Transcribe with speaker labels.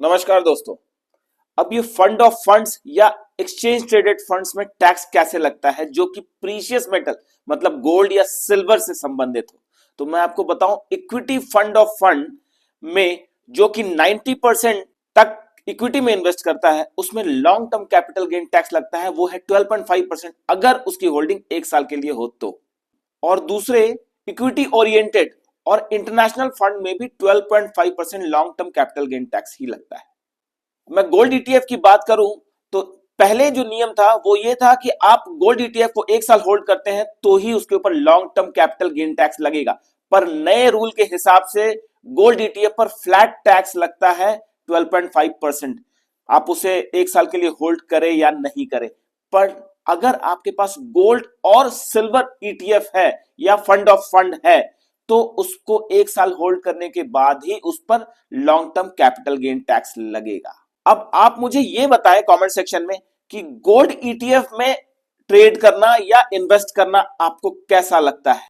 Speaker 1: नमस्कार दोस्तों। अब ये फंड ऑफ फंड्स या एक्सचेंज ट्रेडेड फंड्स में टैक्स कैसे लगता है जो कि प्रीशियस मेटल मतलब गोल्ड या सिल्वर से संबंधित हो। तो मैं आपको बताऊं, इक्विटी फंड ऑफ फंड में जो कि 90% तक इक्विटी में इन्वेस्ट करता है उसमें long term capital gain tax लगता है, वो है 12.5% अगर उसकी होल्डिंग एक साल के लिए हो तो। और दूसरे इक्विटी ओरिएंटेड और इंटरनेशनल फंड में भी 12.5% long term capital gain tax ही लगता है। मैं गोल्ड ईटीएफ की बात करूं तो पहले जो नियम था वो ये था कि आप गोल्ड ईटीएफ को एक साल होल्ड करते हैं तो ही उसके ऊपर long term capital gain tax लगेगा। पर नए रूल के हिसाब से गोल्ड ईटीएफ पर फ्लैट टैक्स लगता है 12.5%। आप उसे एक साल के लिए होल्ड करें या नहीं करें। पर अगर आपके पास गोल्ड और सिल्वर ईटीएफ है या फंड ऑफ फंड है तो उसको एक साल होल्ड करने के बाद ही उस पर long term capital gain tax लगेगा। अब आप मुझे ये बताएं कमेंट सेक्शन में कि गोल्ड ईटीएफ में ट्रेड करना या इन्वेस्ट करना आपको कैसा लगता है।